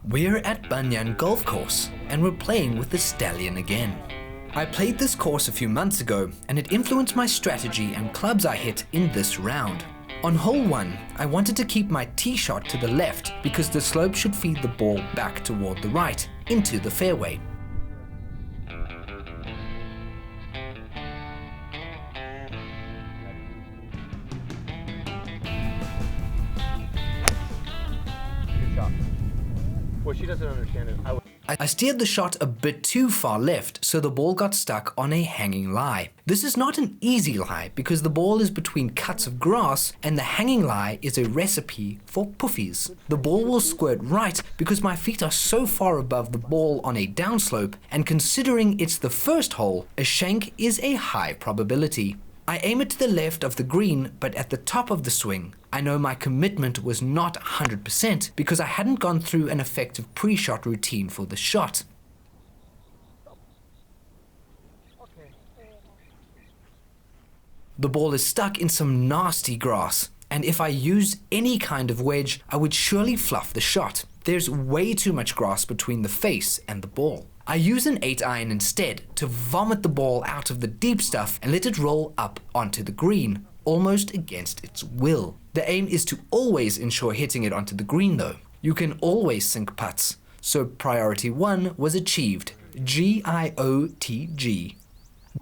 We're at Banyan Golf Course and we're playing with the Stallion again. I played this course a few months ago and it influenced my strategy and clubs I hit in this round. On hole 1, I wanted to keep my tee shot to the left because the slope should feed the ball back toward the right, into the fairway. Well, she doesn't understand it. I steered the shot a bit too far left, so the ball got stuck on a hanging lie. This is not an easy lie because the ball is between cuts of grass and the hanging lie is a recipe for puffies. The ball will squirt right because my feet are so far above the ball on a downslope, and considering it's the first hole, a shank is a high probability. I aim it to the left of the green, but at the top of the swing. I know my commitment was not 100% because I hadn't gone through an effective pre-shot routine for the shot. The ball is stuck in some nasty grass, and if I used any kind of wedge, I would surely fluff the shot. There's way too much grass between the face and the ball. I use an 8-iron instead to vomit the ball out of the deep stuff and let it roll up onto the green, almost against its will. The aim is to always ensure hitting it onto the green though. You can always sink putts, so priority 1 was achieved, GIOTG.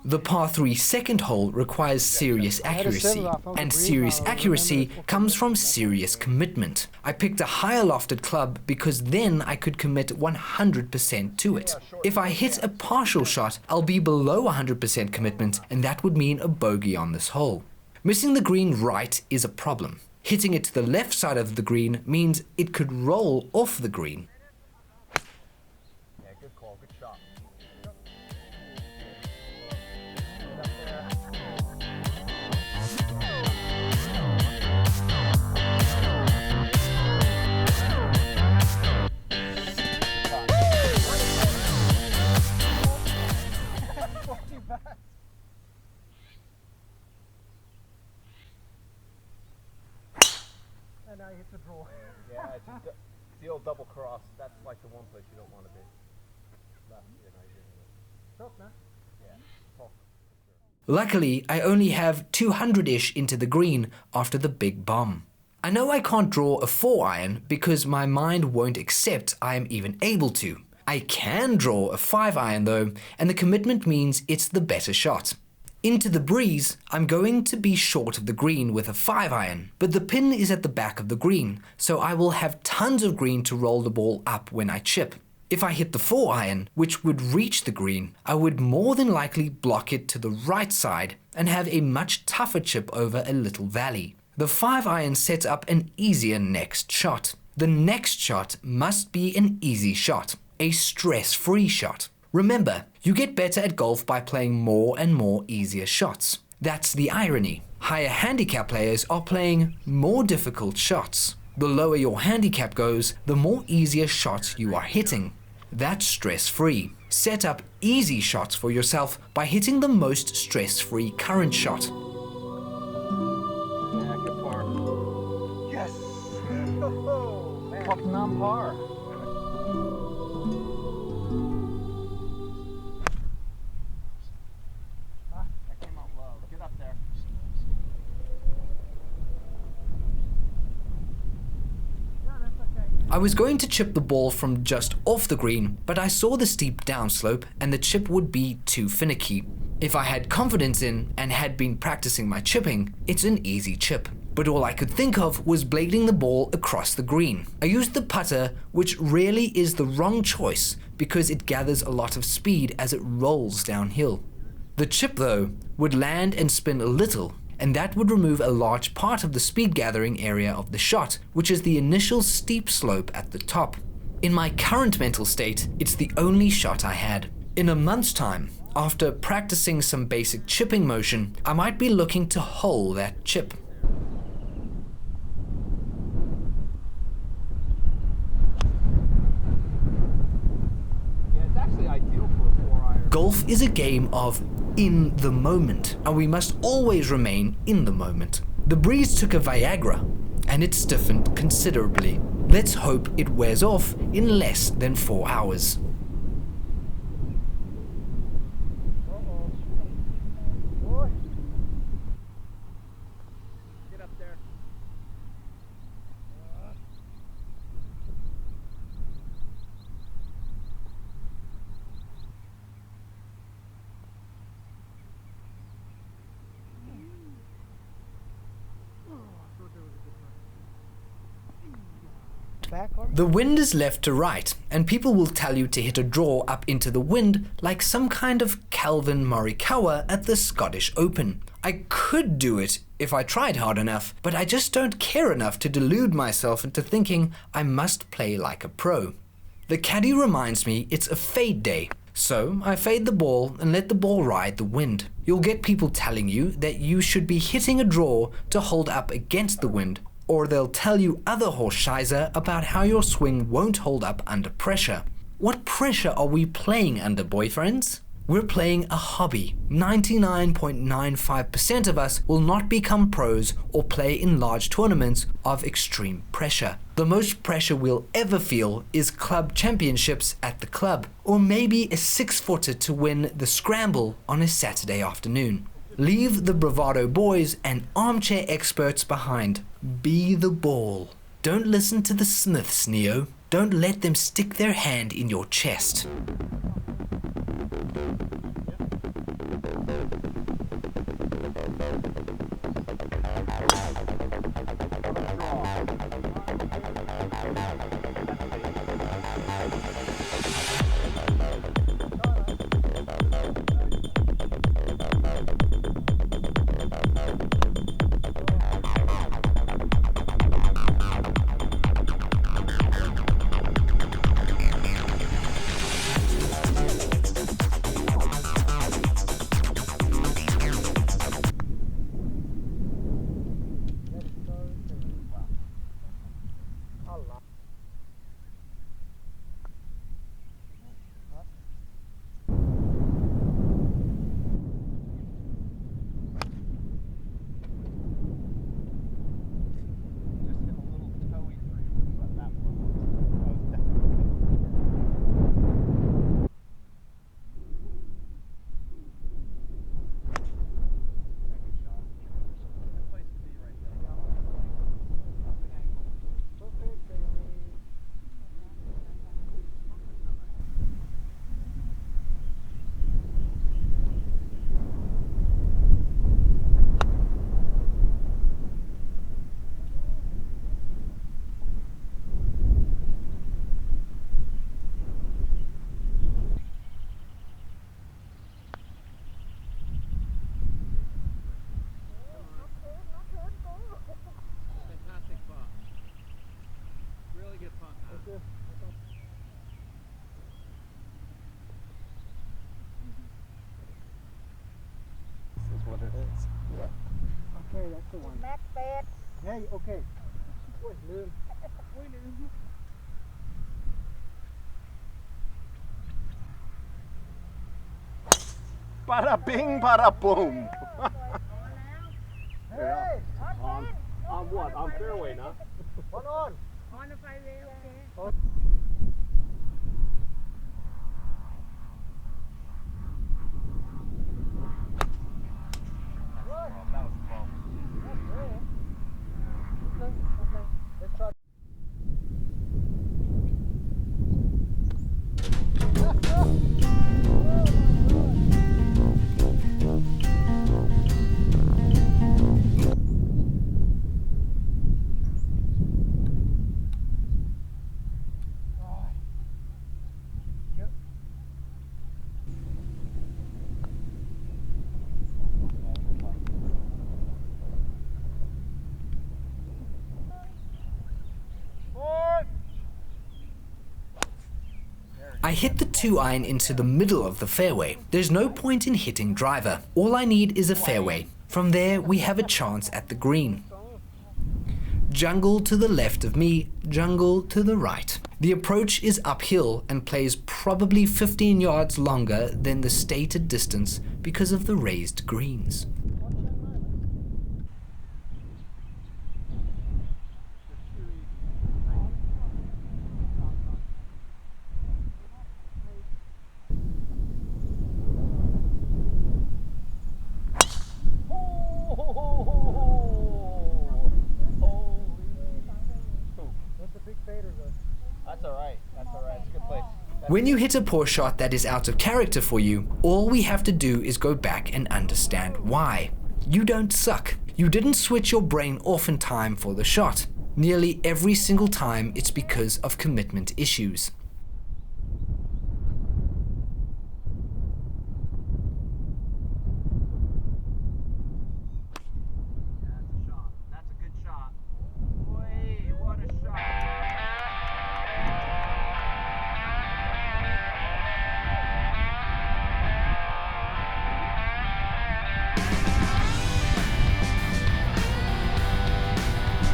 The par 3 second hole requires serious accuracy, and serious accuracy comes from serious commitment. I picked a higher lofted club because then I could commit 100% to it. If I hit a partial shot, I'll be below 100% commitment, and that would mean a bogey on this hole. Missing the green right is a problem. Hitting it to the left side of the green means it could roll off the green. Yeah, good call, good shot. And now you hit the draw. Yeah, it's just the old double cross. That's like the one place you don't want to be. Left, you know, you're doing it. Talk, man. Yeah, talk. Luckily, I only have 200-ish into the green after the big bomb. I know I can't draw a 4-iron because my mind won't accept I am even able to. I can draw a 5-iron though, and the commitment means it's the better shot. Into the breeze, I'm going to be short of the green with a 5-iron, but the pin is at the back of the green, so I will have tons of green to roll the ball up when I chip. If I hit the 4-iron, which would reach the green, I would more than likely block it to the right side and have a much tougher chip over a little valley. The 5-iron sets up an easier next shot. The next shot must be an easy shot, a stress-free shot. Remember, you get better at golf by playing more and more easier shots. That's the irony. Higher handicap players are playing more difficult shots. The lower your handicap goes, the more easier shots you are hitting. That's stress-free. Set up easy shots for yourself by hitting the most stress-free current shot. Yeah, good par. Yes! Oh, man. Fucking on par. I was going to chip the ball from just off the green, but I saw the steep downslope and the chip would be too finicky. If I had confidence in and had been practicing my chipping, it's an easy chip. But all I could think of was blading the ball across the green. I used the putter, which really is the wrong choice because it gathers a lot of speed as it rolls downhill. The chip, though, would land and spin a little, and that would remove a large part of the speed gathering area of the shot, which is the initial steep slope at the top. In my current mental state, it's the only shot I had. In a month's time, after practicing some basic chipping motion, I might be looking to hole that chip. Yeah, it's actually ideal for a 4-iron. Golf is a game of in the moment, and we must always remain in the moment. The breeze took a Viagra, and it stiffened considerably. Let's hope it wears off in less than 4 hours. Boy. Get up there. Back on. The wind is left to right, and people will tell you to hit a draw up into the wind like some kind of Calvin Morikawa at the Scottish Open. I could do it if I tried hard enough, but I just don't care enough to delude myself into thinking I must play like a pro. The caddy reminds me it's a fade day, so I fade the ball and let the ball ride the wind. You'll get people telling you that you should be hitting a draw to hold up against the wind, or they'll tell you other horse shizer about how your swing won't hold up under pressure. What pressure are we playing under, boyfriends? We're playing a hobby. 99.95% of us will not become pros or play in large tournaments of extreme pressure. The most pressure we'll ever feel is club championships at the club, or maybe a 6-footer to win the scramble on a Saturday afternoon. Leave the bravado boys and armchair experts behind. Be the ball. Don't listen to the Smiths, Neo. Don't let them stick their hand in your chest. What it is. Yeah. Okay, that's the one. Mac bed. Hey, okay. Wait,ลืม Bada bing, bada boom. Hey, On what? On fairway, no? One on. on the fairway, okay. Let's try. I hit the 2-iron into the middle of the fairway. There's no point in hitting driver. All I need is a fairway. From there, we have a chance at the green. Jungle to the left of me, jungle to the right. The approach is uphill and plays probably 15 yards longer than the stated distance because of the raised greens. right. That's all right. It's a good place. When you hit a poor shot that is out of character for you, all we have to do is go back and understand why. You don't suck. You didn't switch your brain off in time for the shot. Nearly every single time it's because of commitment issues. That's a good shot. Boy, what a shot.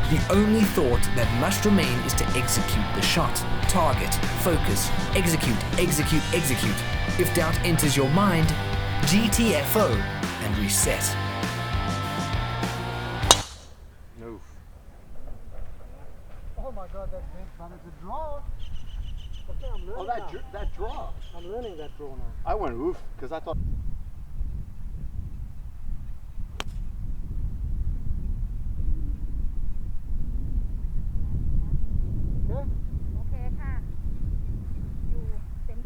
The only thought that must remain is to execute the shot. Target, focus, execute, execute, execute. If doubt enters your mind, GTFO and reset. No. Oh my God, that's big, but it's a draw. Okay, I'm learning now. That draw. I'm learning that draw now. I went oof because I thought. Okay? โอเคค่ะ อยู่เต็ม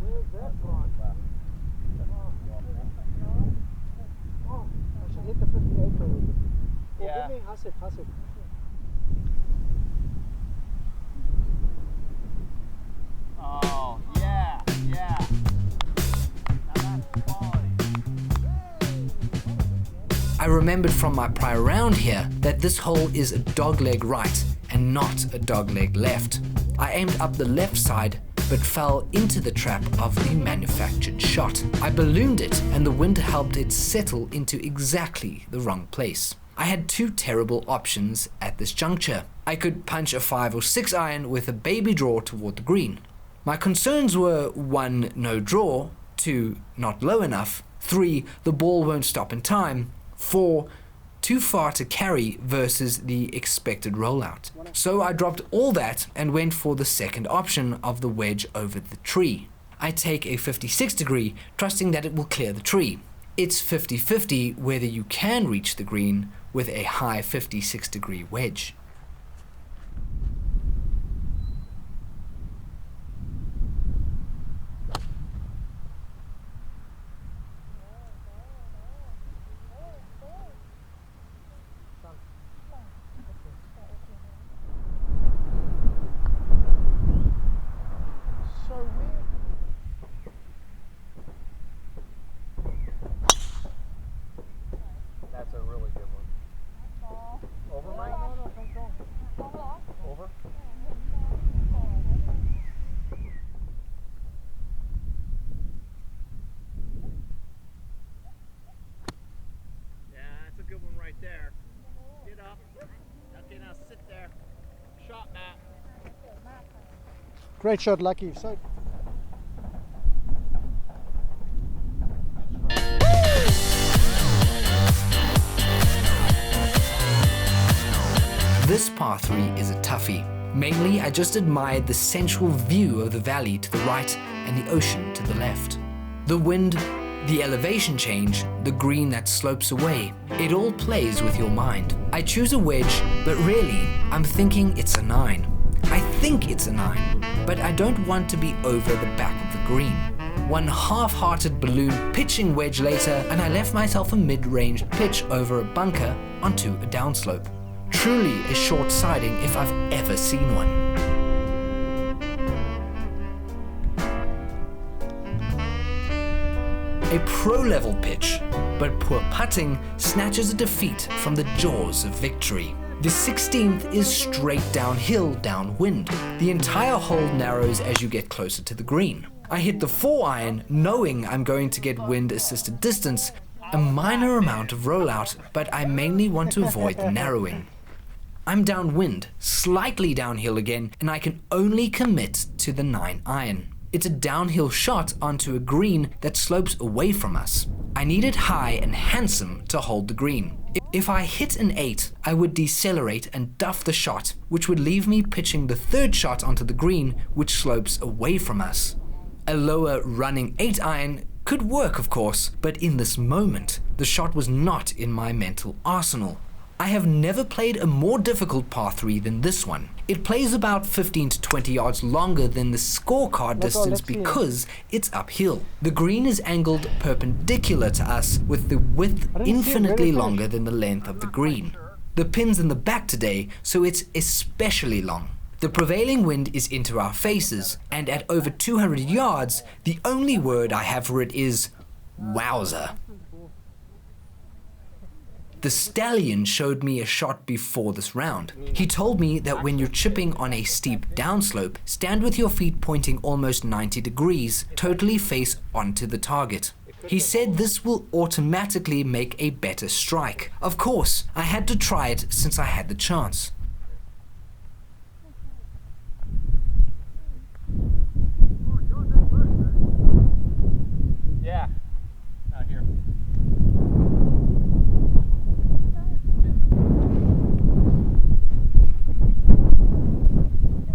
Where's that gone? Oh, I should hit the 58 though. Oh, Yeah. give me Hasek. Oh yeah, yeah. Now that's quality. I remembered from my prior round here that this hole is a dogleg right and not a dogleg left. I aimed up the left side but fell into the trap of the manufactured shot. I ballooned it and the wind helped it settle into exactly the wrong place. I had two terrible options at this juncture. I could punch a 5 or 6 iron with a baby draw toward the green. My concerns were 1, no draw, 2, not low enough, 3, the ball won't stop in time, 4, too far to carry versus the expected rollout. So I dropped all that and went for the second option of the wedge over the tree. I take a 56 degree, trusting that it will clear the tree. It's 50-50 whether you can reach the green with a high 56 degree wedge. So weird. That's a really good one. บอล Over, Mike? No, don't go. บอลเหรอ Over. Yeah, that's a good one right there. Get up. Okay, now sit there. Shot, Matt. Great shot, Lucky. So This par 3 is a toughie. Mainly, I just admired the sensual view of the valley to the right and the ocean to the left. The wind, the elevation change, the green that slopes away, it all plays with your mind. I choose a wedge, but really, I'm thinking it's a 9. I think it's a 9, but I don't want to be over the back of the green. One half-hearted balloon pitching wedge later, and I left myself a mid-range pitch over a bunker onto a downslope. Truly a short siding if I've ever seen one. A pro-level pitch, but poor putting snatches a defeat from the jaws of victory. The 16th is straight downhill downwind. The entire hole narrows as you get closer to the green. I hit the 4 iron knowing I'm going to get wind-assisted distance, a minor amount of rollout, but I mainly want to avoid the narrowing. I'm downwind, slightly downhill again, and I can only commit to the 9 iron. It's a downhill shot onto a green that slopes away from us. I need it high and handsome to hold the green. If I hit an 8, I would decelerate and duff the shot, which would leave me pitching the 3rd shot onto the green, which slopes away from us. A lower running 8 iron could work, of course, but in this moment, the shot was not in my mental arsenal. I have never played a more difficult par 3 than this one. It plays about 15 to 20 yards longer than the scorecard distance let's see. because it's uphill. The green is angled perpendicular to us with the width I didn't see it infinitely really longer than the length of the green. The pin's in the back today, so it's especially long. The prevailing wind is into our faces, and at over 200 yards, the only word I have for it is wowza. The stallion showed me a shot before this round. He told me that when you're chipping on a steep downslope, stand with your feet pointing almost 90 degrees, totally face onto the target. He said this will automatically make a better strike. Of course, I had to try it since I had the chance. Yeah. Here.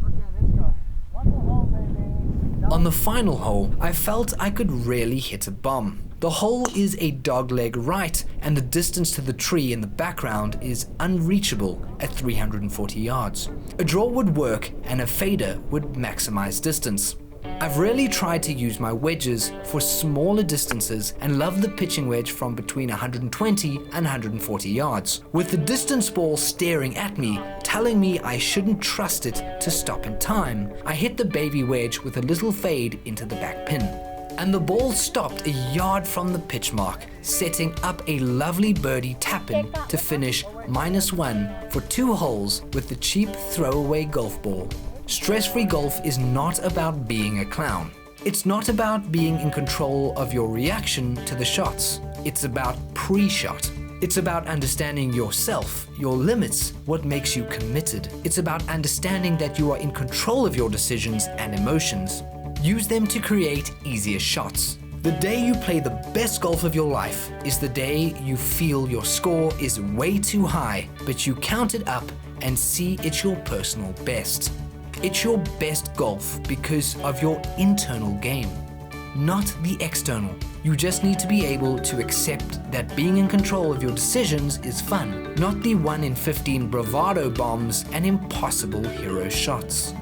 Okay, let's go. One more hole, baby. On the final hole, I felt I could really hit a bomb. The hole is a dogleg right, and the distance to the tree in the background is unreachable at 340 yards. A draw would work, and a fader would maximize distance. I've really tried to use my wedges for smaller distances and love the pitching wedge from between 120 and 140 yards, with the distance ball staring at me, telling me I shouldn't trust it to stop in time. I hit the baby wedge with a little fade into the back pin, and the ball stopped a yard from the pitch mark, setting up a lovely birdie tap-in to finish -1 for 2 holes with the cheap throwaway golf ball. Stress-free golf is not about being a clown. It's not about being in control of your reaction to the shots. It's about pre-shot. It's about understanding yourself, your limits, what makes you committed. It's about understanding that you are in control of your decisions and emotions. Use them to create easier shots. The day you play the best golf of your life is the day you feel your score is way too high, but you count it up and see it's your personal best. It's your best golf because of your internal game, not the external. You just need to be able to accept that being in control of your decisions is fun, not the 1 in 15 bravado bombs and impossible hero shots.